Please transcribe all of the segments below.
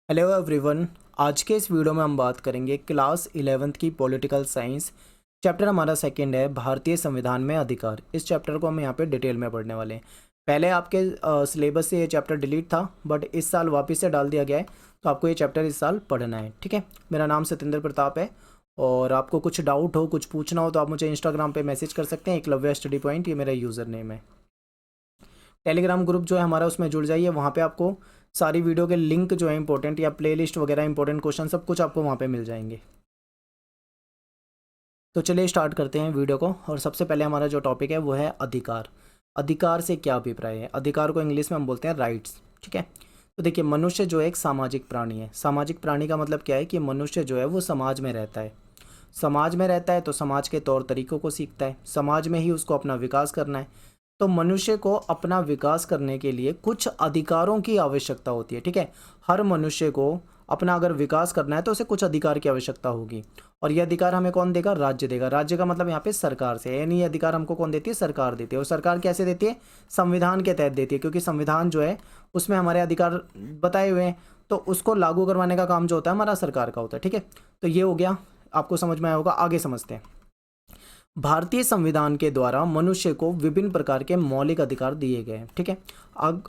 Hello everyone. आज के इस वीडियो में हम बात करेंगे क्लास 11th की पॉलिटिकल साइंस। चैप्टर हमारा सेकंड है भारतीय संविधान में अधिकार। इस चैप्टर को हम यहाँ पे डिटेल में पढ़ने वाले हैं। पहले आपके सिलेबस से ये चैप्टर डिलीट था, बट इस साल वापस से डाल दिया गया है, तो आपको ये चैप्टर इस साल पढ़ना है। ठीक है, मेरा नाम सतेंद्र प्रताप है और आपको कुछ डाउट हो, कुछ पूछना हो तो आप मुझे इंस्टाग्राम पर मैसेज कर सकते हैं। एकलव्य स्टडी पॉइंट ये मेरा यूज़र नेम है। टेलीग्राम ग्रुप जो है हमारा, उसमें जुड़ जाइए। वहाँ पे आपको सारी वीडियो के लिंक जो है इंपॉर्टेंट या प्लेलिस्ट वगैरह इंपॉर्टेंट क्वेश्चन सब कुछ आपको वहाँ पे मिल जाएंगे। तो चलिए स्टार्ट करते हैं वीडियो को। और सबसे पहले हमारा जो टॉपिक है वो है अधिकार। अधिकार से क्या अभिप्राय है? अधिकार को इंग्लिश में हम बोलते हैं राइट्स। ठीक है, तो देखिए, मनुष्य जो है एक सामाजिक प्राणी है। सामाजिक प्राणी का मतलब क्या है कि मनुष्य जो है वो समाज में रहता है। समाज में रहता है तो समाज के तौर तरीकों को सीखता है, समाज में ही उसको अपना विकास करना है। तो मनुष्य को अपना विकास करने के लिए कुछ अधिकारों की आवश्यकता होती है। ठीक है, हर मनुष्य को अपना अगर विकास करना है तो उसे कुछ अधिकार की आवश्यकता होगी। और ये अधिकार हमें कौन देगा? राज्य देगा। राज्य का मतलब यहाँ पे सरकार से है, यानी ये अधिकार हमको कौन देती है? सरकार देती है। और सरकार कैसे देती है? संविधान के तहत देती है, क्योंकि संविधान जो है उसमें हमारे अधिकार बताए हुए हैं। तो उसको लागू करवाने का काम जो होता है हमारा सरकार का होता है। ठीक है, तो ये हो गया, आपको समझ में आया होगा। आगे समझते हैं। भारतीय संविधान के द्वारा मनुष्य को विभिन्न प्रकार के मौलिक अधिकार दिए गए हैं। ठीक है,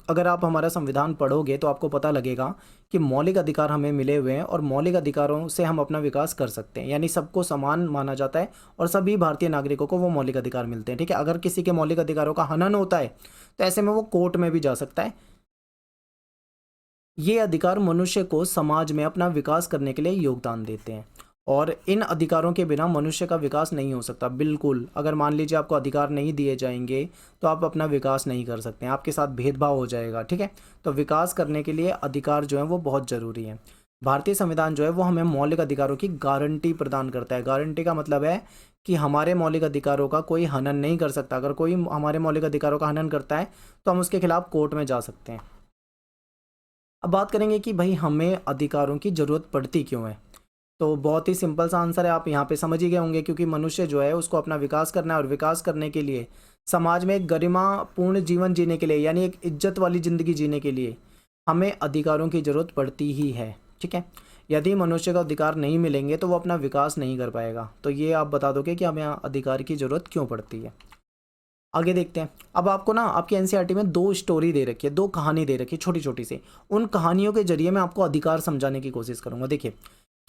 अगर आप हमारा संविधान पढ़ोगे तो आपको पता लगेगा कि मौलिक अधिकार हमें मिले हुए हैं और मौलिक अधिकारों से हम अपना विकास कर सकते हैं। यानी सबको समान माना जाता है और सभी भारतीय नागरिकों को वो मौलिक अधिकार मिलते हैं। ठीक है, अगर किसी के मौलिक अधिकारों का हनन होता है तो ऐसे में वो कोर्ट में भी जा सकता है। ये अधिकार मनुष्य को समाज में अपना विकास करने के लिए योगदान देते हैं और इन अधिकारों के बिना मनुष्य का विकास नहीं हो सकता। बिल्कुल, अगर मान लीजिए आपको अधिकार नहीं दिए जाएंगे तो आप अपना विकास नहीं कर सकते हैं, आपके साथ भेदभाव हो जाएगा। ठीक है, तो विकास करने के लिए अधिकार जो है वो बहुत ज़रूरी है। भारतीय संविधान जो है वो हमें मौलिक अधिकारों की गारंटी प्रदान करता है। गारंटी का मतलब है कि हमारे मौलिक अधिकारों का कोई हनन नहीं कर सकता। अगर कोई हमारे मौलिक अधिकारों का हनन करता है तो हम उसके खिलाफ कोर्ट में जा सकते हैं। अब बात करेंगे कि भाई हमें अधिकारों की ज़रूरत पड़ती क्यों है। तो बहुत ही सिंपल सा आंसर है, आप यहाँ पे समझ ही गए होंगे। क्योंकि मनुष्य जो है उसको अपना विकास करना है और विकास करने के लिए समाज में एक गरिमापूर्ण जीवन जीने के लिए, यानी एक इज्जत वाली ज़िंदगी जीने के लिए हमें अधिकारों की ज़रूरत पड़ती ही है। ठीक है, यदि मनुष्य को अधिकार नहीं मिलेंगे तो वो अपना विकास नहीं कर पाएगा। तो ये आप बता दोगे कि हमें अधिकार की ज़रूरत क्यों पड़ती है। आगे देखते हैं। अब आपको ना आपकी एनसीईआरटी में दो स्टोरी दे रखी है, दो कहानी दे रखी है छोटी छोटी सी। उन कहानियों के जरिए मैं आपको अधिकार समझाने की कोशिश करूंगा। देखिए,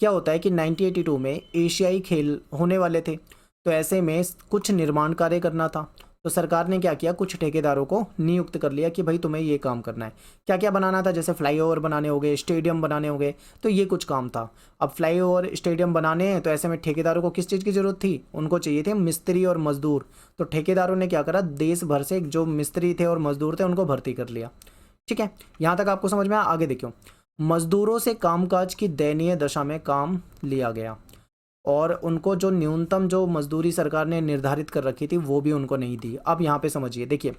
क्या होता है कि 1982 में एशियाई खेल होने वाले थे, तो ऐसे में कुछ निर्माण कार्य करना था। तो सरकार ने क्या किया, कुछ ठेकेदारों को नियुक्त कर लिया कि भाई तुम्हें ये काम करना है। क्या क्या बनाना था? जैसे फ्लाईओवर बनाने हो गए, स्टेडियम बनाने हो गए, तो ये कुछ काम था। अब फ्लाईओवर स्टेडियम बनाने हैं तो ऐसे में ठेकेदारों को किस चीज़ की ज़रूरत थी? उनको चाहिए थे मिस्त्री और मजदूर। तो ठेकेदारों ने क्या करा, देश भर से जो मिस्त्री थे और मजदूर थे उनको भर्ती कर लिया। ठीक है, यहाँ तक आपको समझ में आया? आगे देखियो, मजदूरों से कामकाज की दयनीय दशा में काम लिया गया और उनको जो न्यूनतम जो मजदूरी सरकार ने निर्धारित कर रखी थी वो भी उनको नहीं दी। अब यहाँ पे समझिए, देखिए,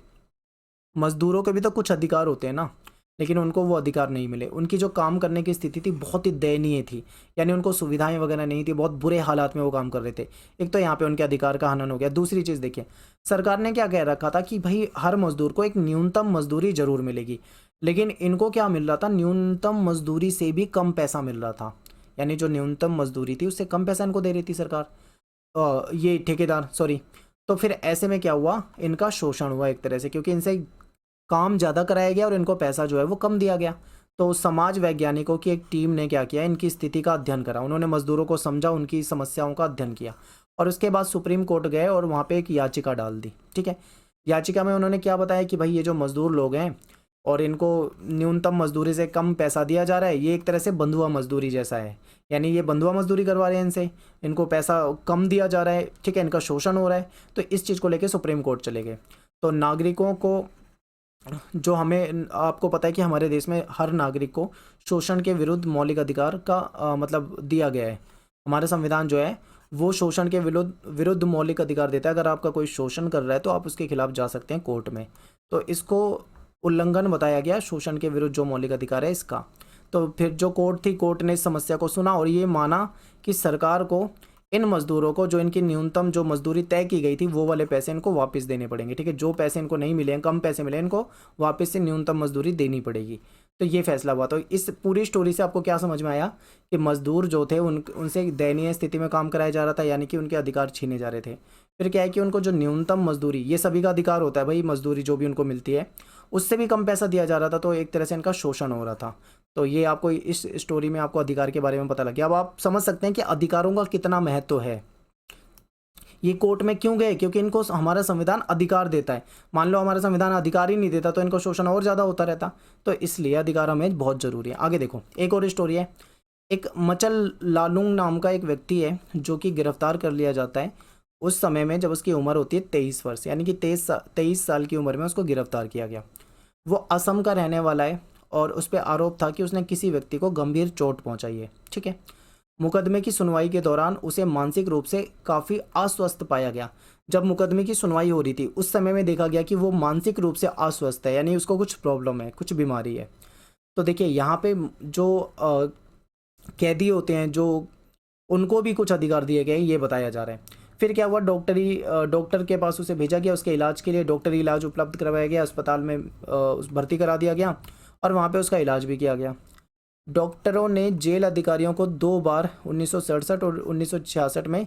मजदूरों के भी तो कुछ अधिकार होते हैं ना, लेकिन उनको वो अधिकार नहीं मिले। उनकी जो काम करने की स्थिति थी बहुत ही दयनीय थी, यानी उनको सुविधाएं वगैरह नहीं थी, बहुत बुरे हालात में वो काम कर रहे थे। एक तो यहाँ पे उनके अधिकार का हनन हो गया। दूसरी चीज़ देखिए, सरकार ने क्या कह रखा था कि भाई हर मजदूर को एक न्यूनतम मजदूरी जरूर मिलेगी, लेकिन इनको क्या मिल रहा था? न्यूनतम मजदूरी से भी कम पैसा मिल रहा था। यानी जो न्यूनतम मजदूरी थी उससे कम पैसा इनको दे रही थी सरकार, ये ठेकेदार, सॉरी। तो फिर ऐसे में क्या हुआ, इनका शोषण हुआ एक तरह से, क्योंकि इनसे काम ज़्यादा कराया गया और इनको पैसा जो है वो कम दिया गया। तो समाज वैज्ञानिकों की एक टीम ने क्या किया, इनकी स्थिति का अध्ययन करा। उन्होंने मजदूरों को समझा, उनकी समस्याओं का अध्ययन किया और उसके बाद सुप्रीम कोर्ट गए और वहाँ पे एक याचिका डाल दी। ठीक है, याचिका में उन्होंने क्या बताया कि भाई ये जो मजदूर लोग हैं और इनको न्यूनतम मजदूरी से कम पैसा दिया जा रहा है, ये एक तरह से बंधुआ मजदूरी जैसा है। यानी ये बंधुआ मजदूरी करवा रहे हैं इनसे, इनको पैसा कम दिया जा रहा है। ठीक है, इनका शोषण हो रहा है। तो इस चीज़ को लेकर सुप्रीम कोर्ट चले गए। तो नागरिकों को जो हमें, आपको पता है कि हमारे देश में हर नागरिक को शोषण के विरुद्ध मौलिक अधिकार का मतलब दिया गया है। हमारा संविधान जो है वो शोषण के विरुद्ध विरुद्ध मौलिक अधिकार देता है। अगर आपका कोई शोषण कर रहा है तो आप उसके खिलाफ जा सकते हैं कोर्ट में। तो इसको उल्लंघन बताया गया, शोषण के विरुद्ध जो मौलिक अधिकार है इसका। तो फिर जो कोर्ट थी, कोर्ट ने इस समस्या को सुना और ये माना कि सरकार को इन मजदूरों को जो इनकी न्यूनतम जो मजदूरी तय की गई थी वो वाले पैसे इनको वापस देने पड़ेंगे। ठीक है, जो पैसे इनको नहीं मिले, कम पैसे मिले, इनको वापस से न्यूनतम मजदूरी देनी पड़ेगी। तो ये फैसला हुआ। तो इस पूरी स्टोरी से आपको क्या समझ में आया कि मजदूर जो थे उनसे दयनीय स्थिति में काम कराया जा रहा था, यानी कि उनके अधिकार छीने जा रहे थे। फिर क्या है कि उनको जो न्यूनतम मजदूरी, ये सभी का अधिकार होता है भाई, मजदूरी जो भी उनको मिलती है उससे भी कम पैसा दिया जा रहा था, तो एक तरह से इनका शोषण हो रहा था। तो ये आपको इस स्टोरी में आपको अधिकार के बारे में पता लग गया। अब आप समझ सकते हैं कि अधिकारों का कितना महत्व है। ये कोर्ट में क्यों गए? क्योंकि इनको हमारा संविधान अधिकार देता है। मान लो हमारा संविधान अधिकार ही नहीं देता तो इनको शोषण और ज़्यादा होता रहता। तो इसलिए अधिकार हमें बहुत ज़रूरी है। आगे देखो, एक और स्टोरी है। एक मचल लालुंग नाम का एक व्यक्ति है जो कि गिरफ्तार कर लिया जाता है उस समय में जब उसकी उम्र होती है 23 वर्ष, यानी कि 23 साल की उम्र में उसको गिरफ्तार किया गया। वो असम का रहने वाला है और उस पर आरोप था कि उसने किसी व्यक्ति को गंभीर चोट पहुंचाई है। ठीक है। मुकदमे की सुनवाई के दौरान उसे मानसिक रूप से काफ़ी अस्वस्थ पाया गया। जब मुकदमे की सुनवाई हो रही थी उस समय में देखा गया कि वो मानसिक रूप से अस्वस्थ है, यानी उसको कुछ प्रॉब्लम है, कुछ बीमारी है। तो देखिए यहाँ पे जो कैदी होते हैं जो उनको भी कुछ अधिकार दिए गए हैं, ये बताया जा रहा है। फिर क्या हुआ, डॉक्टर के पास उसे भेजा गया, उसके इलाज के लिए डॉक्टरी इलाज उपलब्ध करवाया गया, अस्पताल में भर्ती करा दिया गया और वहाँ पे उसका इलाज भी किया गया। डॉक्टरों ने जेल अधिकारियों को 2 बार 1967 और 1966 में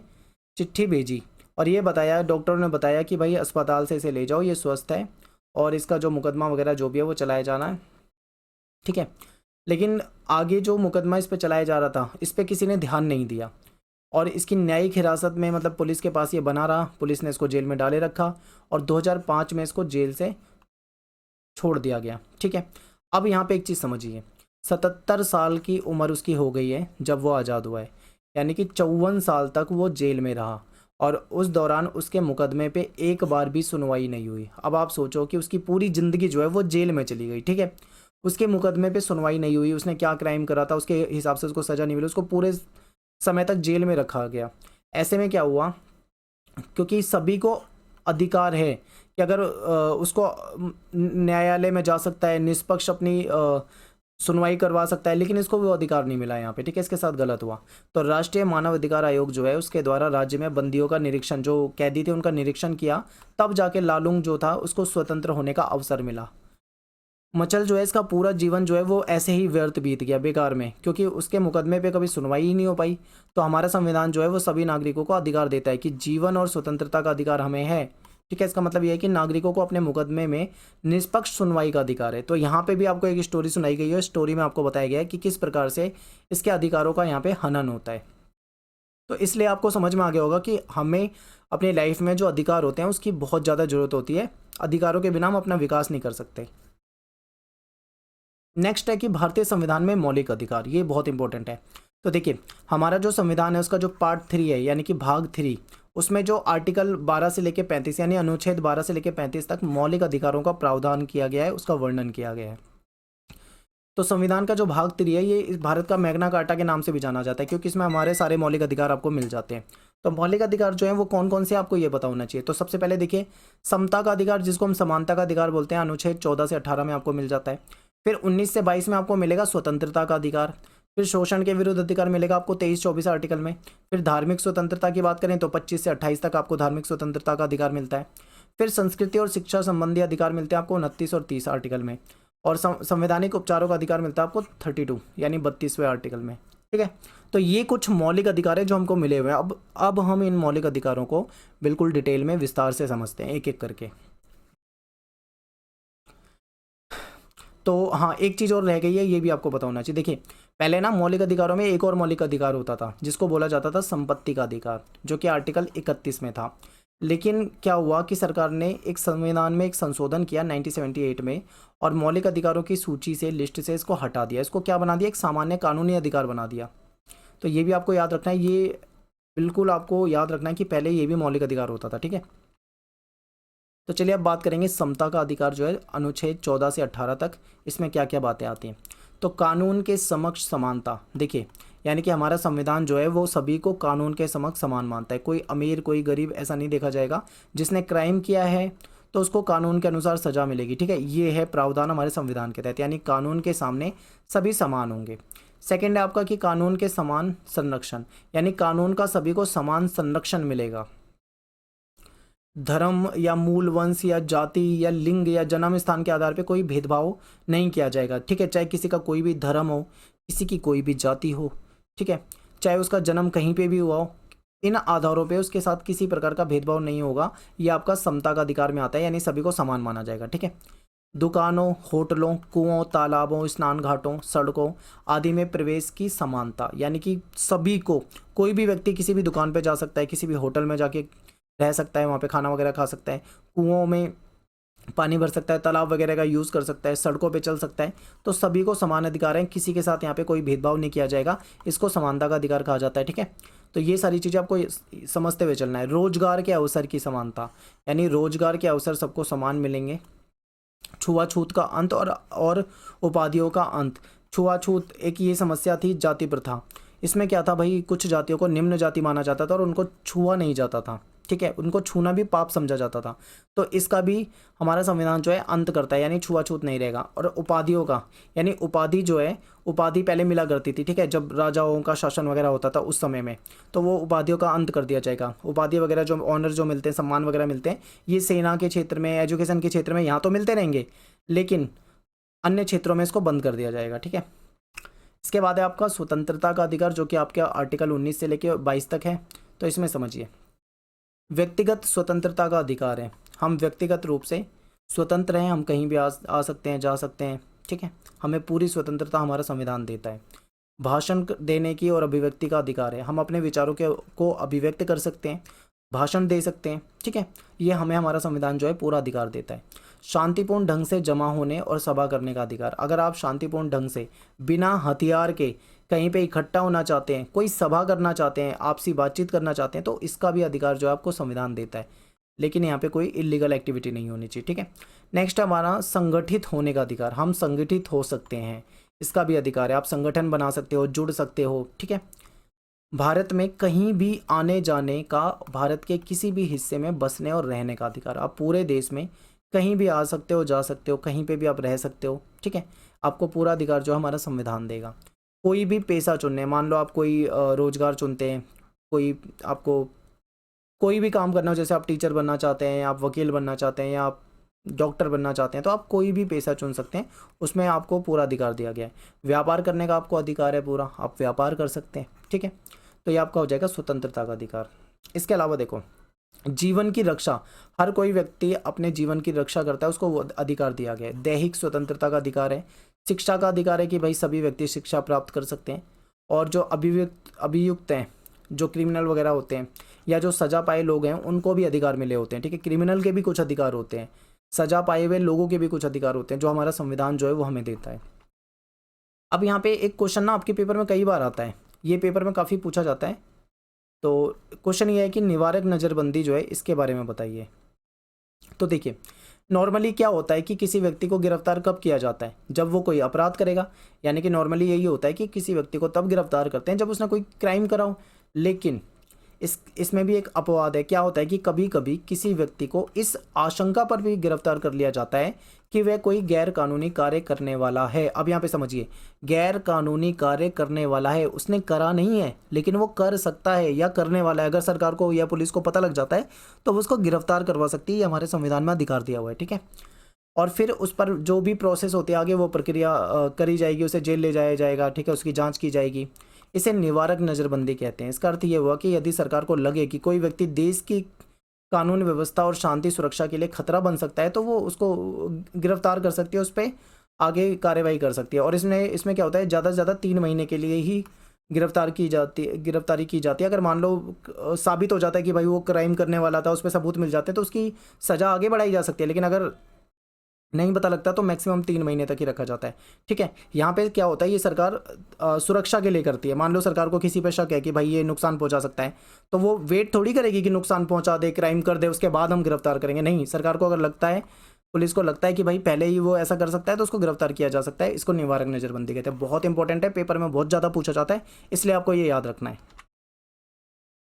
चिट्ठी भेजी और ये बताया, डॉक्टरों ने बताया कि भाई अस्पताल से इसे ले जाओ, ये स्वस्थ है और इसका जो मुकदमा वगैरह जो भी है वो चलाया जाना है। ठीक है। लेकिन आगे जो मुकदमा इस पे चलाया जा रहा था इस पे किसी ने ध्यान नहीं दिया और इसकी न्यायिक हिरासत में, मतलब पुलिस के पास ये बना रहा, पुलिस ने इसको जेल में डाले रखा और 2005 में इसको जेल से छोड़ दिया गया। ठीक है। अब यहाँ पे एक चीज़ समझिए, 77 साल की उम्र उसकी हो गई है जब वो आज़ाद हुआ है, यानी कि 54 साल तक वो जेल में रहा और उस दौरान उसके मुकदमे पे एक बार भी सुनवाई नहीं हुई। अब आप सोचो कि उसकी पूरी ज़िंदगी जो है वो जेल में चली गई। ठीक है। उसके मुकदमे पे सुनवाई नहीं हुई, उसने क्या क्राइम करा था उसके हिसाब से उसको सज़ा नहीं मिली, उसको पूरे समय तक जेल में रखा गया। ऐसे में क्या हुआ, क्योंकि सभी को अधिकार है कि अगर उसको न्यायालय में जा सकता है, निष्पक्ष अपनी सुनवाई करवा सकता है, लेकिन इसको वो अधिकार नहीं मिला यहाँ पे। ठीक है। इसके साथ गलत हुआ। तो राष्ट्रीय मानव अधिकार आयोग जो है उसके द्वारा राज्य में बंदियों का निरीक्षण, जो कैदी थे उनका निरीक्षण किया, तब जाके लालुंग जो था उसको स्वतंत्र होने का अवसर मिला। मचल जो है इसका पूरा जीवन जो है वो ऐसे ही व्यर्थ बीत गया, बेकार में, क्योंकि उसके मुकदमे पे कभी सुनवाई ही नहीं हो पाई। तो हमारा संविधान जो है वो सभी नागरिकों को अधिकार देता है कि जीवन और स्वतंत्रता का अधिकार हमें है। ठीक है। इसका मतलब ये है कि नागरिकों को अपने मुकदमे में निष्पक्ष सुनवाई का अधिकार है। तो यहाँ पे भी आपको एक स्टोरी सुनाई गई है, स्टोरी में आपको बताया गया है कि किस प्रकार से इसके अधिकारों का यहाँ पे हनन होता है। तो इसलिए आपको समझ में आ गया होगा कि हमें अपनी लाइफ में जो अधिकार होते हैं उसकी बहुत ज़्यादा ज़रूरत होती है। अधिकारों के बिना हम अपना विकास नहीं कर सकते। नेक्स्ट है कि भारतीय संविधान में मौलिक अधिकार, ये बहुत इंपॉर्टेंट है। तो देखिए हमारा जो संविधान है उसका जो पार्ट 3 है, यानी कि भाग 3, उसमें जो आर्टिकल 12 से लेकर 35, यानी अनुच्छेद 12 से लेकर 35 तक मौलिक अधिकारों का प्रावधान किया गया है, उसका वर्णन किया गया है। तो संविधान का जो भाग 3 है ये इस भारत का मैग्ना कार्टा के नाम से भी जाना जाता है, क्योंकि इसमें हमारे सारे मौलिक अधिकार आपको मिल जाते हैं। तो मौलिक अधिकार जो है वो कौन कौन से आपको ये पता होना चाहिए। तो सबसे पहले देखिए, समता का अधिकार, जिसको हम समानता का अधिकार बोलते हैं, अनुच्छेद 14 से 18 में आपको मिल जाता है। फिर 19 से 22 में आपको मिलेगा स्वतंत्रता का अधिकार। फिर शोषण के विरुद्ध अधिकार मिलेगा आपको 23-24 आर्टिकल में। फिर धार्मिक स्वतंत्रता की बात करें तो 25 से 28 तक आपको धार्मिक स्वतंत्रता का अधिकार मिलता है। फिर संस्कृति और शिक्षा संबंधी अधिकार मिलते हैं आपको 29 और 30 आर्टिकल में। और संवैधानिक उपचारों का अधिकार मिलता है आपको 32 यानी 32वें आर्टिकल में। ठीक है। तो ये कुछ मौलिक अधिकार है जो हमको मिले हुए हैं। अब हम इन मौलिक अधिकारों को बिल्कुल डिटेल में विस्तार से समझते हैं एक एक करके। तो हाँ, एक चीज़ और रह गई है, ये भी आपको पता होना चाहिए। देखिए पहले ना मौलिक अधिकारों में एक और मौलिक अधिकार होता था जिसको बोला जाता था संपत्ति का अधिकार, जो कि आर्टिकल 31 में था। लेकिन क्या हुआ कि सरकार ने एक संविधान में एक संशोधन किया 1978 में और मौलिक अधिकारों की सूची से, लिस्ट से इसको हटा दिया। इसको क्या बना दिया, एक सामान्य कानूनी अधिकार बना दिया। तो ये भी आपको याद रखना है, ये बिल्कुल आपको याद रखना है कि पहले ये भी मौलिक अधिकार होता था। ठीक है। तो चलिए अब बात करेंगे समता का अधिकार जो है अनुच्छेद 14 से 18 तक, इसमें क्या क्या बातें आती हैं। तो कानून के समक्ष समानता, देखिए यानी कि हमारा संविधान जो है वो सभी को कानून के समक्ष समान मानता है। कोई अमीर कोई गरीब ऐसा नहीं देखा जाएगा। जिसने क्राइम किया है तो उसको कानून के अनुसार सजा मिलेगी। ठीक है। ये है प्रावधान हमारे संविधान के तहत, यानी कानून के सामने सभी समान होंगे। सेकेंड है आपका कि कानून के समान संरक्षण, यानी कानून का सभी को समान संरक्षण मिलेगा। धर्म या मूल वंश या जाति या लिंग या जन्म स्थान के आधार पे कोई भेदभाव नहीं किया जाएगा, ठीक है। चाहे किसी का कोई भी धर्म हो, किसी की कोई भी जाति हो, ठीक है, चाहे उसका जन्म कहीं पे भी हुआ हो, इन आधारों पे उसके साथ किसी प्रकार का भेदभाव नहीं होगा। ये आपका समता का अधिकार में आता है, यानी सभी को समान माना जाएगा, ठीक है। दुकानों, होटलों, कुओं, तालाबों, स्नान घाटों, सड़कों आदि में प्रवेश की समानता, यानी कि सभी को, कोई भी व्यक्ति किसी भी दुकान पे जा सकता है, किसी भी होटल में जाके रह सकता है, वहाँ पे खाना वगैरह खा सकता है, कुओं में पानी भर सकता है, तालाब वगैरह का यूज़ कर सकता है, सड़कों पे चल सकता है। तो सभी को समान अधिकार हैं, किसी के साथ यहाँ पे कोई भेदभाव नहीं किया जाएगा। इसको समानता का अधिकार कहा जाता है, ठीक है। तो ये सारी चीज़ें आपको समझते हुए चलना है। रोजगार के अवसर की समानता, यानी रोजगार के अवसर सबको समान मिलेंगे। छुआछूत का अंत और उपाधियों का अंत। छुआछूत एक ये समस्या थी, जाति प्रथा। इसमें क्या था भाई, कुछ जातियों को निम्न जाति माना जाता था और उनको छुआ नहीं जाता था, ठीक है, उनको छूना भी पाप समझा जाता था। तो इसका भी हमारा संविधान जो है अंत करता है, यानी छुआछूत नहीं रहेगा। और उपाधियों का, यानी उपाधि जो है, उपाधि पहले मिला करती थी, ठीक है, जब राजाओं का शासन वगैरह होता था उस समय में, तो वो उपाधियों का अंत कर दिया जाएगा। उपाधि वगैरह जो ऑनर जो मिलते हैं, सम्मान वगैरह मिलते हैं, ये सेना के क्षेत्र में, एजुकेशन के क्षेत्र में यहाँ तो मिलते रहेंगे, लेकिन अन्य क्षेत्रों में इसको बंद कर दिया जाएगा, ठीक है। इसके बाद है आपका स्वतंत्रता का अधिकार, जो कि आपके आर्टिकल 19 से लेकर 22 तक है। तो इसमें समझिए, व्यक्तिगत स्वतंत्रता का अधिकार है, हम व्यक्तिगत रूप से स्वतंत्र हैं, हम कहीं भी आ सकते हैं, जा सकते हैं, ठीक है, हमें पूरी स्वतंत्रता हमारा संविधान देता है। भाषण देने की और अभिव्यक्ति का अधिकार है, हम अपने विचारों को अभिव्यक्त कर सकते हैं, भाषण दे सकते हैं, ठीक है, ये हमें हमारा संविधान जो है पूरा अधिकार देता है। शांतिपूर्ण ढंग से जमा होने और सभा करने का अधिकार, अगर आप शांतिपूर्ण ढंग से बिना हथियार के कहीं पे इकट्ठा होना चाहते हैं, कोई सभा करना चाहते हैं, आपसी बातचीत करना चाहते हैं, तो इसका भी अधिकार जो है आपको संविधान देता है। लेकिन यहाँ पे कोई इलीगल एक्टिविटी नहीं होनी चाहिए, ठीक है। नेक्स्ट हमारा संगठित होने का अधिकार, हम संगठित हो सकते हैं, इसका भी अधिकार है, आप संगठन बना सकते हो, जुड़ सकते हो, ठीक है। भारत में कहीं भी आने जाने का, भारत के किसी भी हिस्से में बसने और रहने का अधिकार, आप पूरे देश में कहीं भी आ सकते हो, जा सकते हो, कहीं पे भी आप रह सकते हो, ठीक है, आपको पूरा अधिकार जो हमारा संविधान देगा। कोई भी पेशा चुनने, मान लो आप कोई रोजगार चुनते हैं, कोई आपको कोई भी काम करना हो, जैसे आप टीचर बनना चाहते हैं, आप वकील बनना चाहते हैं, या आप डॉक्टर बनना चाहते हैं, तो आप कोई भी पेशा चुन सकते हैं, उसमें आपको पूरा अधिकार दिया गया है। व्यापार करने का आपको अधिकार है पूरा, आप व्यापार कर सकते हैं, ठीक है। तो ये आपका हो जाएगा स्वतंत्रता का अधिकार। इसके अलावा देखो, जीवन की रक्षा, हर कोई व्यक्ति अपने जीवन की रक्षा करता है, उसको वो अधिकार दिया गया है। दैहिक स्वतंत्रता का अधिकार है। शिक्षा का अधिकार है कि भाई सभी व्यक्ति शिक्षा प्राप्त कर सकते हैं। और जो अभियुक्त हैं, जो क्रिमिनल वगैरह होते हैं या जो सजा पाए लोग हैं, उनको भी अधिकार मिले होते हैं, ठीक है। क्रिमिनल के भी कुछ अधिकार होते हैं, सजा पाए हुए लोगों के भी कुछ अधिकार होते हैं, जो हमारा संविधान जो है वो हमें देता है। अब यहाँ पे एक क्वेश्चन ना आपके पेपर में कई बार आता है, ये पेपर में काफ़ी पूछा जाता है। तो क्वेश्चन ये है कि निवारक नज़रबंदी जो है, इसके बारे में बताइए। तो देखिए, नॉर्मली क्या होता है कि किसी व्यक्ति को गिरफ्तार कब किया जाता है, जब वो कोई अपराध करेगा, यानी कि नॉर्मली यही होता है कि किसी व्यक्ति को तब गिरफ्तार करते हैं जब उसने कोई क्राइम करा हो। लेकिन इसमें भी एक अपवाद है। क्या होता है कि कभी कभी किसी व्यक्ति को इस आशंका पर भी गिरफ्तार कर लिया जाता है कि वह कोई गैर कानूनी कार्य करने वाला है। अब यहाँ पे समझिए, गैर कानूनी कार्य करने वाला है, उसने करा नहीं है लेकिन वो कर सकता है या करने वाला है। अगर सरकार को या पुलिस को पता लग जाता है तो वो उसको गिरफ्तार करवा सकती है, हमारे संविधान में अधिकार दिया हुआ है, ठीक है। और फिर उस पर जो भी प्रोसेस होती है आगे, वो प्रक्रिया करी जाएगी, उसे जेल ले जाया जाएगा, ठीक है, उसकी जाँच की जाएगी। इसे निवारक नज़रबंदी कहते हैं। इसका अर्थ ये हुआ कि यदि सरकार को लगे कि कोई व्यक्ति देश की कानून व्यवस्था और शांति सुरक्षा के लिए खतरा बन सकता है, तो वो उसको गिरफ्तार कर सकती है, उस पर आगे कार्रवाई कर सकती है। और इसमें क्या होता है, ज़्यादा से ज़्यादा 3 महीने के लिए ही गिरफ्तारी की जाती है। अगर मान लो साबित हो जाता है कि भाई वो क्राइम करने वाला था, उस पर सबूत मिल जाते हैं, तो उसकी सज़ा आगे बढ़ाई जा सकती है। लेकिन अगर नहीं पता लगता तो मैक्सिमम 3 महीने तक ही रखा जाता है, ठीक है। यहाँ पे क्या होता है, ये सरकार सुरक्षा के लिए करती है। मान लो सरकार को किसी पे शक है कि भाई ये नुकसान पहुंचा सकता है, तो वो वेट थोड़ी करेगी कि नुकसान पहुंचा दे, क्राइम कर दे, उसके बाद हम गिरफ्तार करेंगे। नहीं, सरकार को अगर लगता है, पुलिस को लगता है कि भाई पहले ही वो ऐसा कर सकता है, तो उसको गिरफ्तार किया जा सकता है। इसको निवारक नज़रबंदी कहते हैं। बहुत इंपॉर्टेंट है, पेपर में बहुत ज़्यादा पूछा जाता है, इसलिए आपको ये याद रखना है।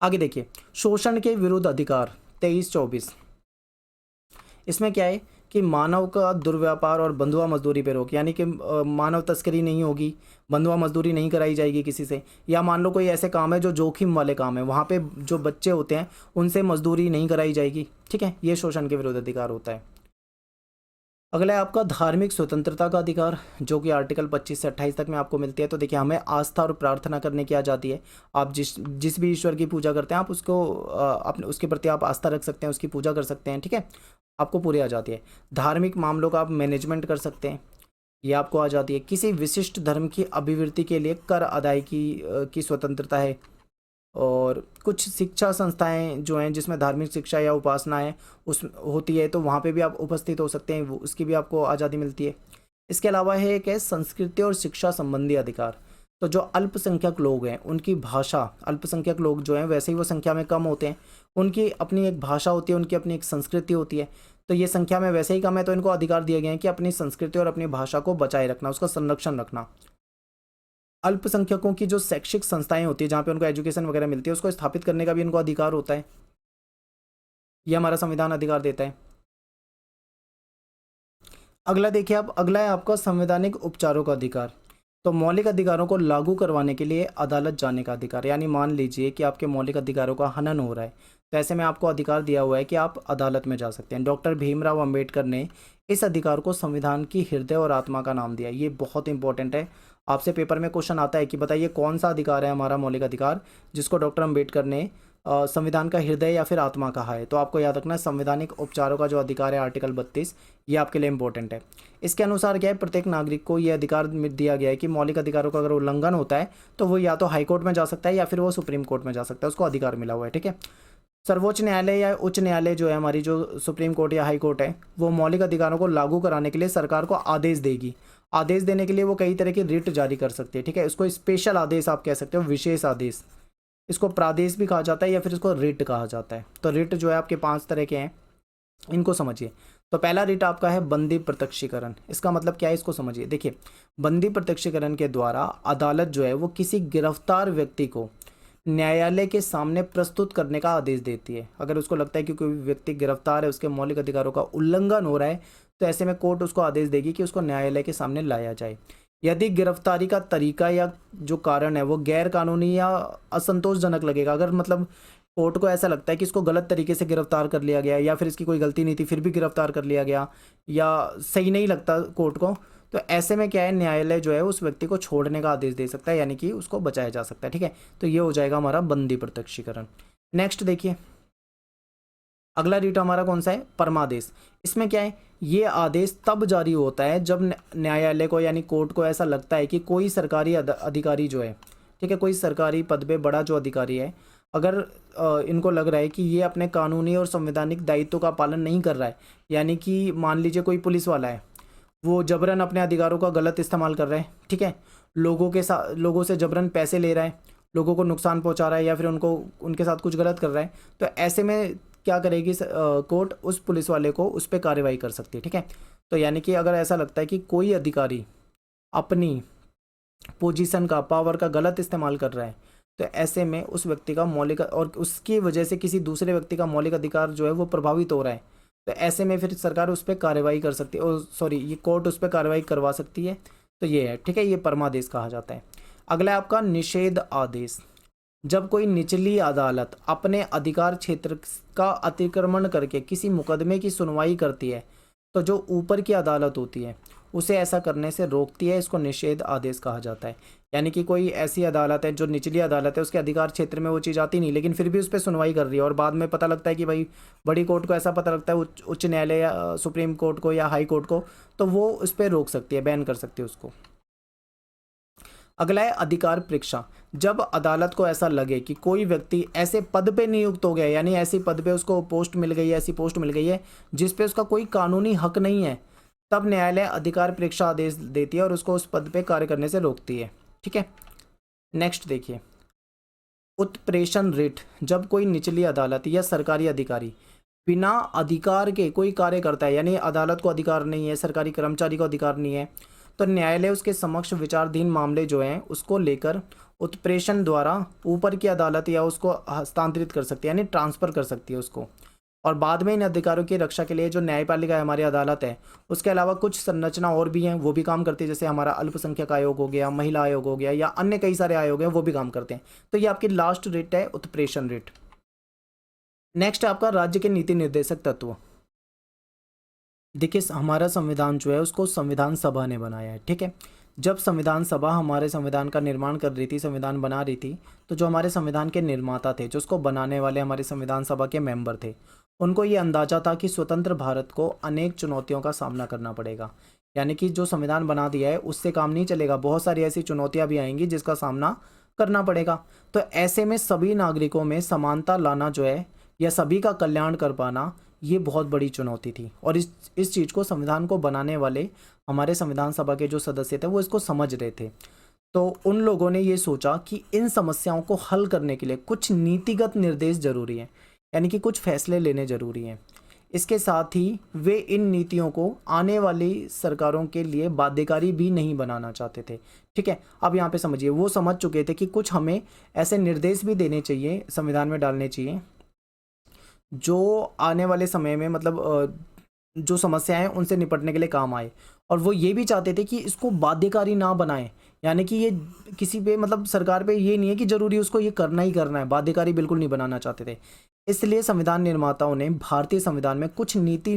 आगे देखिए, शोषण के विरुद्ध अधिकार 23-24। इसमें क्या है कि मानव का दुर्व्यापार और बंधुआ मजदूरी पे रोक, यानी कि मानव तस्करी नहीं होगी, बंधुआ मजदूरी नहीं कराई जाएगी किसी से, या मान लो कोई ऐसे काम है जो जोखिम वाले काम है, वहाँ पे जो बच्चे होते हैं उनसे मजदूरी नहीं कराई जाएगी। ठीक है, ये शोषण के विरुद्ध अधिकार होता है। अगला है आपका धार्मिक स्वतंत्रता का अधिकार, जो कि आर्टिकल 25 से 28 तक में आपको मिलती है। तो देखिए, हमें आस्था और प्रार्थना करने की आज़ादी है। आप जिस जिस भी ईश्वर की पूजा करते हैं, आप उसको अपने उसके प्रति आप आस्था रख सकते हैं, उसकी पूजा कर सकते हैं। ठीक है, आपको पूरी आज़ादी है। धार्मिक मामलों का आप मैनेजमेंट कर सकते हैं, ये आपको आज़ादी है। किसी विशिष्ट धर्म की अभिवृद्धि के लिए कर अदायगी की स्वतंत्रता है। और कुछ शिक्षा संस्थाएं जो हैं जिसमें धार्मिक शिक्षा या उपासना है उस होती है, तो वहाँ पे भी आप उपस्थित हो सकते हैं, वो उसकी भी आपको आज़ादी मिलती है। इसके अलावा है एक है संस्कृति और शिक्षा संबंधी अधिकार। तो जो अल्पसंख्यक लोग हैं उनकी भाषा, अल्पसंख्यक लोग जो हैं वैसे ही वो संख्या में कम होते हैं, उनकी अपनी एक भाषा होती है, उनकी अपनी एक संस्कृति होती है। तो ये संख्या में वैसे ही कम है, तो इनको अधिकार दिए गए हैं कि अपनी संस्कृति और अपनी भाषा को बचाए रखना, उसका संरक्षण रखना। अल्पसंख्यकों की जो शैक्षिक संस्थाएं होती है, जहाँ पे उनको एजुकेशन वगैरह मिलती है, उसको स्थापित करने का भी इनको अधिकार होता है। ये हमारा संविधान अधिकार देता है। अगला देखिए आप, अगला है आपका संवैधानिक उपचारों का अधिकार। तो मौलिक अधिकारों को लागू करवाने के लिए अदालत जाने का अधिकार, यानी मान लीजिए कि आपके मौलिक अधिकारों का हनन हो रहा है, तो ऐसे में आपको अधिकार दिया हुआ है कि आप अदालत में जा सकते हैं। डॉक्टर भीमराव अंबेडकर ने इस अधिकार को संविधान की हृदय और आत्मा का नाम दिया। ये बहुत इंपॉर्टेंट है, आपसे पेपर में क्वेश्चन आता है कि बताइए कौन सा अधिकार है हमारा मौलिक अधिकार जिसको डॉक्टर अंबेडकर ने संविधान का हृदय या फिर आत्मा कहा है। तो आपको याद रखना है, संवैधानिक उपचारों का जो अधिकार है आर्टिकल 32, ये आपके लिए इंपॉर्टेंट है। इसके अनुसार क्या है, प्रत्येक नागरिक को ये अधिकार दिया गया है कि मौलिक अधिकारों का अगर उल्लंघन होता है तो वो या तो हाई कोर्ट में जा सकता है या फिर वो सुप्रीम कोर्ट में जा सकता है, उसको अधिकार मिला हुआ है। ठीक है, सर्वोच्च न्यायालय या उच्च न्यायालय जो है, हमारी जो सुप्रीम कोर्ट या हाई कोर्ट है, वो मौलिक अधिकारों को लागू कराने के लिए सरकार को आदेश देगी। आदेश देने के लिए वो कई तरह की रिट जारी कर सकती है। ठीक है, इसको स्पेशल आदेश आप कह सकते हो, विशेष आदेश, इसको प्रादेश भी कहा जाता है या फिर इसको रिट कहा जाता है। तो रिट जो है आपके 5 तरह के हैं, इनको समझिए। तो पहला रिट आपका है बंदी प्रत्यक्षीकरण। इसका मतलब क्या है, इसको समझिए। देखिए, बंदी प्रत्यक्षीकरण के द्वारा अदालत जो है वो किसी गिरफ्तार व्यक्ति को न्यायालय के सामने प्रस्तुत करने का आदेश देती है। अगर उसको लगता है कि कोई व्यक्ति गिरफ्तार है, उसके मौलिक अधिकारों का उल्लंघन हो रहा है, तो ऐसे में कोर्ट उसको आदेश देगी कि उसको न्यायालय के सामने लाया जाए। यदि गिरफ्तारी का तरीका या जो कारण है वो गैर कानूनी या असंतोषजनक लगेगा, अगर मतलब कोर्ट को ऐसा लगता है कि इसको गलत तरीके से गिरफ्तार कर लिया गया, या फिर इसकी कोई गलती नहीं थी फिर भी गिरफ्तार कर लिया गया, या सही नहीं लगता कोर्ट को, तो ऐसे में क्या है, न्यायालय जो है उस व्यक्ति को छोड़ने का आदेश दे सकता है, यानी कि उसको बचाया जा सकता है। ठीक है, तो ये हो जाएगा हमारा बंदी प्रत्यक्षीकरण। नेक्स्ट देखिए, अगला रिट हमारा कौन सा है, परमादेश। इसमें क्या है, ये आदेश तब जारी होता है जब न्यायालय को यानी कोर्ट को ऐसा लगता है कि कोई सरकारी अधिकारी जो है, ठीक है, कोई सरकारी पद पे बड़ा जो अधिकारी है, अगर इनको लग रहा है कि ये अपने कानूनी और संवैधानिक दायित्व का पालन नहीं कर रहा है, यानी कि मान लीजिए कोई पुलिस वाला है, वो जबरन अपने अधिकारों का गलत इस्तेमाल कर रहा है। ठीक है, लोगों से जबरन पैसे ले रहा है, लोगों को नुकसान पहुंचा रहा है, या फिर उनके साथ कुछ गलत कर रहा है, तो ऐसे में क्या करेगी कोर्ट, उस पुलिस वाले को उस पर कार्रवाई कर सकती है। ठीक है, तो यानी कि अगर ऐसा लगता है कि कोई अधिकारी अपनी पोजीशन का, पावर का गलत इस्तेमाल कर रहा है, तो ऐसे में उस व्यक्ति का मौलिक, और उसकी वजह से किसी दूसरे व्यक्ति का मौलिक अधिकार जो है वो प्रभावित हो रहा है, तो ऐसे में फिर सरकार उस पर कार्रवाई कर सकती है, सॉरी, ये कोर्ट उस पर कार्रवाई करवा सकती है। तो ये है, ठीक है, ये परमादेश कहा जाता है। अगला है आपका निषेध आदेश। जब कोई निचली अदालत अपने अधिकार क्षेत्र का अतिक्रमण करके किसी मुकदमे की सुनवाई करती है, तो जो ऊपर की अदालत होती है उसे ऐसा करने से रोकती है, इसको निषेध आदेश कहा जाता है। यानी कि कोई ऐसी अदालत है जो निचली अदालत है, उसके अधिकार क्षेत्र में वो चीज़ आती नहीं, लेकिन फिर भी उस पर सुनवाई कर रही है, और बाद में पता लगता है कि भाई बड़ी कोर्ट को ऐसा पता लगता है, उच्च न्यायालय या सुप्रीम कोर्ट को या हाई कोर्ट को, तो वो उस पर रोक सकती है, बैन कर सकती है उसको। अगला है अधिकार परीक्षा। जब अदालत को ऐसा लगे कि कोई व्यक्ति ऐसे पद पे नियुक्त हो गया, यानी ऐसी पद पे उसको पोस्ट मिल गई है, ऐसी पोस्ट मिल गई है जिस पे उसका कोई कानूनी हक नहीं है, तब न्यायालय अधिकार परीक्षा आदेश देती है और उसको उस पद पे कार्य करने से रोकती है। ठीक है, नेक्स्ट देखिए, उत्प्रेषण रिट। जब कोई निचली अदालत या सरकारी अधिकारी बिना अधिकार के कोई कार्य करता है, यानी अदालत को अधिकार नहीं है, सरकारी कर्मचारी को अधिकार नहीं है, तो न्यायालय उसके समक्ष विचाराधीन मामले जो हैं उसको लेकर उत्प्रेषण द्वारा ऊपर की अदालत या उसको हस्तांतरित कर सकती है, यानी ट्रांसफ़र कर सकती है उसको। और बाद में इन अधिकारों की रक्षा के लिए जो न्यायपालिका है, हमारी अदालत है, उसके अलावा कुछ संरचना और भी हैं, वो भी काम करती है। जैसे हमारा अल्पसंख्यक आयोग हो गया, महिला आयोग हो गया, या अन्य कई सारे आयोग हैं, वो भी काम करते हैं। तो ये आपकी लास्ट रिट है, उत्प्रेषण रिट। नेक्स्ट है आपका राज्य के नीति निर्देशक तत्व। देखिए हमारा संविधान जो है उसको संविधान सभा ने बनाया है, ठीक है। जब संविधान सभा हमारे संविधान का निर्माण कर रही थी, संविधान बना रही थी, तो जो हमारे संविधान के निर्माता थे, जो उसको बनाने वाले हमारे संविधान सभा के मेंबर थे, उनको ये अंदाजा था कि स्वतंत्र भारत को अनेक चुनौतियों का सामना करना पड़ेगा। यानी कि जो संविधान बना दिया है उससे काम नहीं चलेगा, बहुत सारी ऐसी चुनौतियां भी आएंगी जिसका सामना करना पड़ेगा। तो ऐसे में सभी नागरिकों में समानता लाना जो है, या सभी का कल्याण कर पाना, ये बहुत बड़ी चुनौती थी। और इस चीज़ को संविधान को बनाने वाले हमारे संविधान सभा के जो सदस्य थे वो इसको समझ रहे थे। तो उन लोगों ने ये सोचा कि इन समस्याओं को हल करने के लिए कुछ नीतिगत निर्देश जरूरी हैं, यानी कि कुछ फैसले लेने जरूरी हैं। इसके साथ ही वे इन नीतियों को आने वाली सरकारों के लिए बाध्यकारी भी नहीं बनाना चाहते थे, ठीक है। अब यहाँ पे समझिए, वो समझ चुके थे कि कुछ हमें ऐसे निर्देश भी देने चाहिए, संविधान में डालने चाहिए, जो आने वाले समय में मतलब जो समस्याएं हैं उनसे निपटने के लिए काम आए। और वो ये भी चाहते थे कि इसको बाध्यकारी ना बनाएं, यानी कि ये किसी पे मतलब सरकार पे ये नहीं है कि जरूरी उसको ये करना ही करना है, बाध्यकारी बिल्कुल नहीं बनाना चाहते थे। इसलिए संविधान निर्माताओं ने भारतीय संविधान में कुछ नीति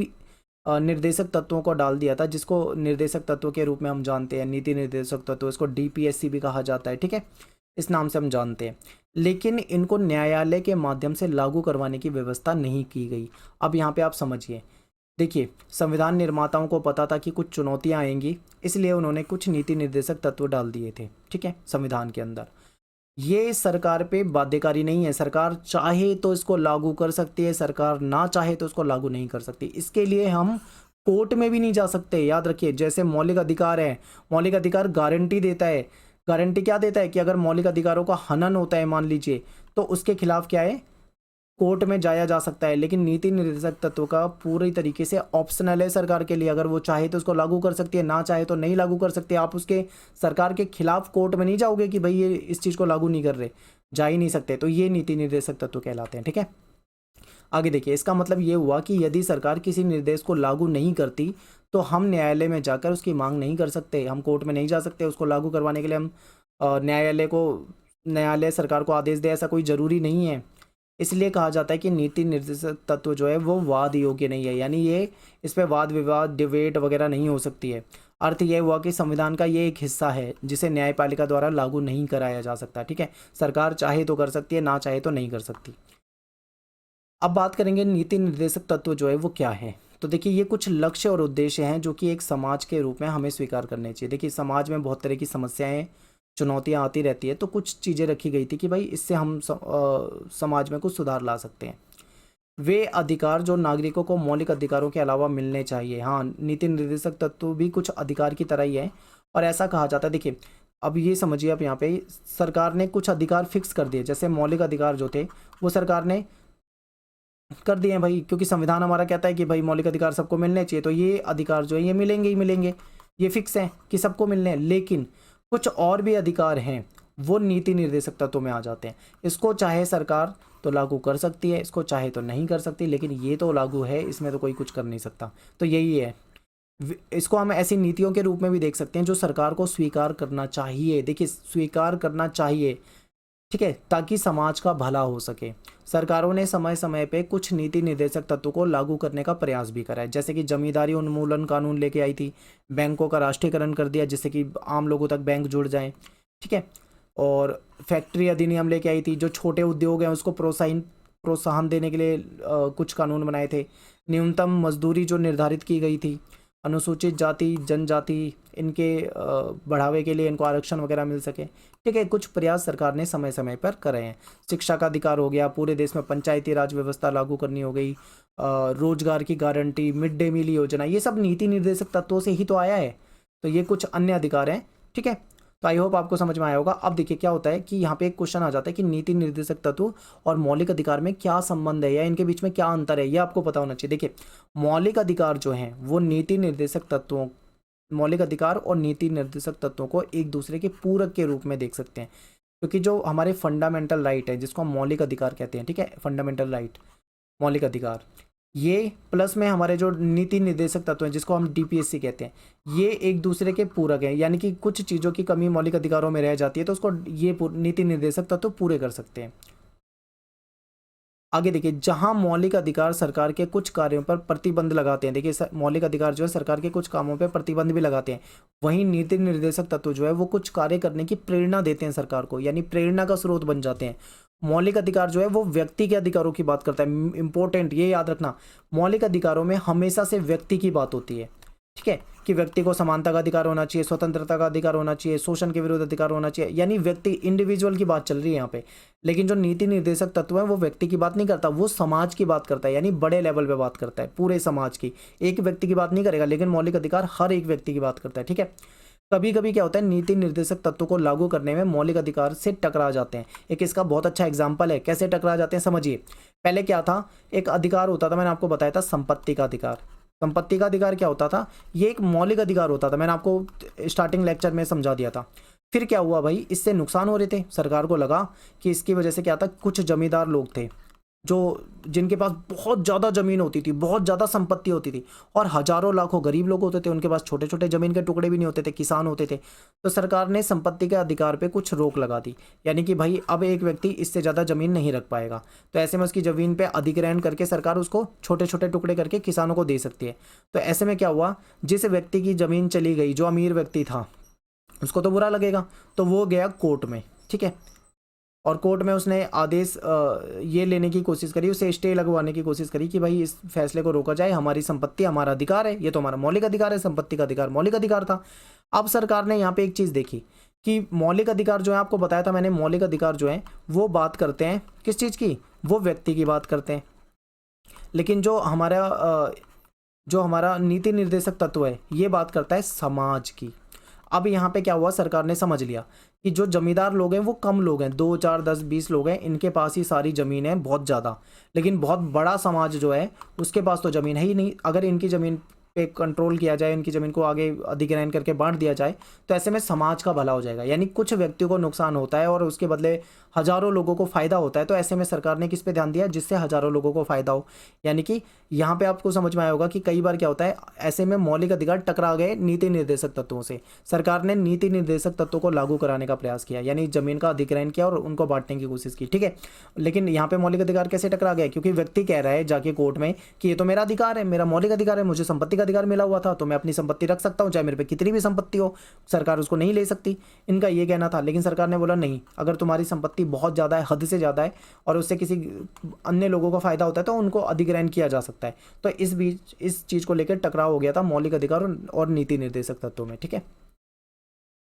निर्देशक तत्वों को डाल दिया था, जिसको निर्देशक तत्व के रूप में हम जानते हैं, नीति निर्देशक तत्व, इसको डीपीएससी भी कहा जाता है, ठीक है, इस नाम से हम जानते हैं। लेकिन इनको न्यायालय के माध्यम से लागू करवाने की व्यवस्था नहीं की गई। अब यहाँ पे आप समझिए, देखिए संविधान निर्माताओं को पता था कि कुछ चुनौतियां आएंगी, इसलिए उन्होंने कुछ नीति निर्देशक तत्व डाल दिए थे, ठीक है, संविधान के अंदर। ये सरकार पे बाध्यकारी नहीं है, सरकार चाहे तो इसको लागू कर सकती है, सरकार ना चाहे तो इसको लागू नहीं कर सकती। इसके लिए हम कोर्ट में भी नहीं जा सकते, याद रखिए। जैसे मौलिक अधिकार है, मौलिक अधिकार गारंटी देता है, गारंटी क्या देता है कि अगर मौलिक अधिकारों का हनन होता है मान लीजिए, तो उसके खिलाफ क्या है, कोर्ट में जाया जा सकता है। लेकिन नीति निर्देशक तत्व का पूरी तरीके से ऑप्शनल है सरकार के लिए, अगर वो चाहे तो उसको लागू कर सकती है, ना चाहे तो नहीं लागू कर सकती। आप उसके सरकार के खिलाफ कोर्ट में नहीं जाओगे कि भाई ये इस चीज़ को लागू नहीं कर रहे, जा ही नहीं सकते। तो ये नीति निर्देशक तत्व कहलाते हैं, ठीक है। आगे देखिए, इसका मतलब ये हुआ कि यदि सरकार किसी निर्देश को लागू नहीं करती तो हम न्यायालय में जाकर उसकी मांग नहीं कर सकते, हम कोर्ट में नहीं जा सकते उसको लागू करवाने के लिए। हम न्यायालय सरकार को आदेश दे, ऐसा कोई ज़रूरी नहीं है। इसलिए कहा जाता है कि नीति निर्देशक तत्व जो है वो वाद योग्य नहीं है, यानी ये इस पर वाद विवाद डिबेट वगैरह नहीं हो सकती है। अर्थ यह हुआ कि संविधान का ये एक हिस्सा है जिसे न्यायपालिका द्वारा लागू नहीं कराया जा सकता, ठीक है। सरकार चाहे तो कर सकती है, ना चाहे तो नहीं कर सकती। अब बात करेंगे नीति निर्देशक तत्व जो है वो क्या है। तो देखिए, ये कुछ लक्ष्य और उद्देश्य हैं जो कि एक समाज के रूप में हमें स्वीकार करने चाहिए। देखिए, समाज में बहुत तरह की समस्याएं, चुनौतियां आती रहती है, तो कुछ चीज़ें रखी गई थी कि भाई इससे हम समाज में कुछ सुधार ला सकते हैं। वे अधिकार जो नागरिकों को मौलिक अधिकारों के अलावा मिलने चाहिए। हाँ, नीति निर्देशक तत्व भी कुछ अधिकार की तरह ही है, और ऐसा कहा जाता है। देखिए, अब ये समझिए, आप यहाँ पे सरकार ने कुछ अधिकार फिक्स कर दिए, जैसे मौलिक अधिकार जो थे वो सरकार ने कर दिए हैं भाई, क्योंकि संविधान हमारा कहता है कि भाई मौलिक अधिकार सबको मिलने चाहिए, तो ये अधिकार जो है ये मिलेंगे ही मिलेंगे, ये फिक्स है कि सबको मिलने हैं। लेकिन कुछ और भी अधिकार हैं, वो नीति निर्देशक तत्वों में आ जाते हैं। इसको चाहे सरकार तो लागू कर सकती है, इसको चाहे तो नहीं कर सकती, लेकिन ये तो लागू है, इसमें तो कोई कुछ कर नहीं सकता। तो यही है, इसको हम ऐसी नीतियों के रूप में भी देख सकते हैं जो सरकार को स्वीकार करना चाहिए। देखिए, स्वीकार करना चाहिए, ठीक है, ताकि समाज का भला हो सके। सरकारों ने समय समय पे कुछ नीति निर्देशक तत्वों को लागू करने का प्रयास भी करा है, जैसे कि जमींदारी उन्मूलन कानून लेके आई थी, बैंकों का राष्ट्रीयकरण कर दिया जिससे कि आम लोगों तक बैंक जुड़ जाएं, ठीक है, और फैक्ट्री अधिनियम लेके आई थी, जो छोटे उद्योग हैं उसको प्रोत्साहन देने के लिए कुछ कानून बनाए थे। न्यूनतम मजदूरी जो निर्धारित की गई थी, अनुसूचित जाति जनजाति इनके बढ़ावे के लिए इनको आरक्षण वगैरह मिल सके, ठीक है, कुछ प्रयास सरकार ने समय समय पर करे हैं। शिक्षा का अधिकार हो गया, पूरे देश में पंचायती राज व्यवस्था लागू करनी हो गई, रोजगार की गारंटी, मिड डे मील योजना, ये सब नीति निर्देशक तत्वों से ही तो आया है। तो ये कुछ अन्य अधिकार हैं, ठीक है। तो आई होप आपको समझ में आया होगा। अब देखिए क्या होता है कि यहाँ पे एक क्वेश्चन आ जाता है कि नीति निर्देशक तत्व और मौलिक अधिकार में क्या संबंध है, या इनके बीच में क्या अंतर है, ये आपको पता होना चाहिए। देखिए, मौलिक अधिकार जो हैं वो नीति निर्देशक तत्वों, मौलिक अधिकार और नीति निर्देशक तत्वों को एक दूसरे के पूरक के रूप में देख सकते हैं, क्योंकि जो हमारे फंडामेंटल राइट है जिसको हम मौलिक अधिकार कहते हैं, ठीक है, फंडामेंटल राइट, मौलिक अधिकार, ये प्लस में हमारे जो नीति निर्देशक तत्व हैं जिसको हम डीपीएससी कहते हैं, ये एक दूसरे के पूरक हैं, यानी कि कुछ चीज़ों की कमी मौलिक अधिकारों में रह जाती है तो उसको ये नीति निर्देशक तत्व पूरे कर सकते हैं। आगे देखिए, जहां मौलिक अधिकार सरकार के कुछ कार्यों पर प्रतिबंध लगाते हैं, देखिए मौलिक अधिकार जो है सरकार के कुछ कामों पर प्रतिबंध भी लगाते हैं, वहीं नीति निर्देशक तत्व जो है वो कुछ कार्य करने की प्रेरणा देते हैं सरकार को, यानी प्रेरणा का स्रोत बन जाते हैं। मौलिक अधिकार जो है वो व्यक्ति के अधिकारों की बात करता है, इंपॉर्टेंट ये याद रखना, मौलिक अधिकारों में हमेशा से व्यक्ति की बात होती है, ठीक है, कि व्यक्ति को समानता का अधिकार होना चाहिए, स्वतंत्रता का अधिकार होना चाहिए, शोषण के विरुद्ध अधिकार होना चाहिए, यानी व्यक्ति इंडिविजुअल की बात चल रही है यहाँ पे। लेकिन जो नीति निर्देशक तत्व है वो व्यक्ति की बात नहीं करता, वो समाज की बात करता है, यानी बड़े लेवल पे बात करता है, पूरे समाज की, एक व्यक्ति की बात नहीं करेगा, लेकिन मौलिक अधिकार हर एक व्यक्ति की बात करता है, ठीक है। कभी कभी क्या होता है, नीति निर्देशक तत्वों को लागू करने में मौलिक अधिकार से टकरा जाते हैं। एक इसका बहुत अच्छा एग्जाम्पल है, कैसे टकरा जाते हैं समझिए। पहले क्या था, एक अधिकार होता था, मैंने आपको बताया था संपत्ति का अधिकार। संपत्ति का अधिकार क्या होता था, ये एक मौलिक अधिकार होता था, मैंने आपको स्टार्टिंग लेक्चर में समझा दिया था। फिर क्या हुआ भाई, इससे नुकसान हो रहे थे, सरकार को लगा कि इसकी वजह से क्या था, कुछ जमींदार लोग थे जो जिनके पास बहुत ज़्यादा ज़मीन होती थी, बहुत ज़्यादा संपत्ति होती थी, और हजारों लाखों गरीब लोग होते थे, उनके पास छोटे छोटे ज़मीन के टुकड़े भी नहीं होते थे, किसान होते थे। तो सरकार ने संपत्ति के अधिकार पे कुछ रोक लगा दी, यानी कि भाई अब एक व्यक्ति इससे ज़्यादा ज़मीन नहीं रख पाएगा, तो ऐसे में उसकी ज़मीन पे अधिग्रहण करके सरकार उसको छोटे छोटे टुकड़े करके किसानों को दे सकती है। तो ऐसे में क्या हुआ, जिस व्यक्ति की ज़मीन चली गई, जो अमीर व्यक्ति था, उसको तो बुरा लगेगा, तो वो गया कोर्ट में, ठीक है, और कोर्ट में उसने आदेश ये लेने की कोशिश करी, उसे स्टे लगवाने की कोशिश करी कि भाई इस फैसले को रोका जाए, हमारी संपत्ति हमारा अधिकार है, ये तो हमारा मौलिक अधिकार है, संपत्ति का अधिकार मौलिक अधिकार था। अब सरकार ने यहाँ पे एक चीज़ देखी कि मौलिक अधिकार जो है, आपको बताया था मैंने, मौलिक अधिकार जो है वो बात करते हैं किस चीज़ की, वो व्यक्ति की बात करते हैं, लेकिन जो हमारा नीति निर्देशक तत्व है ये बात करता है समाज की। अब यहाँ पे क्या हुआ, सरकार ने समझ लिया कि जो जमींदार लोग हैं वो कम लोग हैं, 2 4 10 20 लोग हैं, इनके पास ही सारी ज़मीन है बहुत ज़्यादा, लेकिन बहुत बड़ा समाज जो है उसके पास तो ज़मीन है ही नहीं। अगर इनकी ज़मीन पे कंट्रोल किया जाए, इनकी ज़मीन को आगे अधिग्रहण करके बांट दिया जाए, तो ऐसे में समाज का भला हो जाएगा, यानी कुछ व्यक्तियों को नुकसान होता है और उसके बदले हज़ारों लोगों को फ़ायदा होता है। तो ऐसे में सरकार ने किस पे ध्यान दिया, जिससे हज़ारों लोगों को फ़ायदा हो। यानी कि यहाँ पे आपको समझ में आया होगा कि कई बार क्या होता है, ऐसे में मौलिक अधिकार टकरा गए नीति निर्देशक तत्वों से, सरकार ने नीति निर्देशक तत्वों को लागू कराने का प्रयास किया, यानी ज़मीन का अधिग्रहण किया और उनको बांटने की कोशिश की, ठीक है। लेकिन यहाँ पे मौलिक अधिकार कैसे टकरा गए, क्योंकि व्यक्ति कह रहा है जाके कोर्ट में कि ये तो मेरा अधिकार है, मेरा मौलिक अधिकार है, मुझे संपत्ति का अधिकार मिला हुआ था, तो मैं अपनी संपत्ति रख सकता हूँ, चाहे मेरे पे कितनी भी संपत्ति हो, सरकार उसको नहीं ले सकती, इनका ये कहना था। लेकिन सरकार ने बोला नहीं, अगर तुम्हारी संपत्ति बहुत ज़्यादा है, हद से ज़्यादा है, और उससे किसी अन्य लोगों को फ़ायदा होता है, तो उनको अधिग्रहण किया जा सकता है। तो इस बीच इस चीज़ को लेकर टकराव हो गया था मौलिक अधिकार और नीति निर्देशक तत्वों में, ठीक है।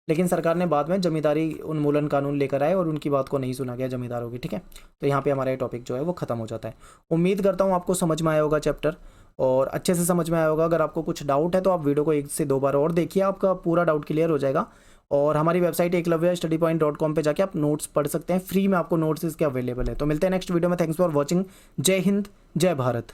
लेकिन सरकार ने बाद में जमींदारी उन्मूलन कानून लेकर आए और उनकी बात को नहीं सुना गया जमींदारों की, ठीक है। तो यहाँ पे हमारा ये टॉपिक जो है वो खत्म हो जाता है। उम्मीद करता हूँ आपको समझ में आया होगा चैप्टर, और अच्छे से समझ में आया होगा। अगर आपको कुछ डाउट है तो आप वीडियो को 1 से 2 बार और देखिए, आपका पूरा डाउट क्लियर हो जाएगा। और हमारी वेबसाइट eklavyastudypoint.com पे जाके आप नोट्स पढ़ सकते हैं, फ्री में आपको नोट्स इसके अवेलेबल है। तो मिलते हैं नेक्स्ट वीडियो में। Thanks for watching. जय हिंद, जय भारत।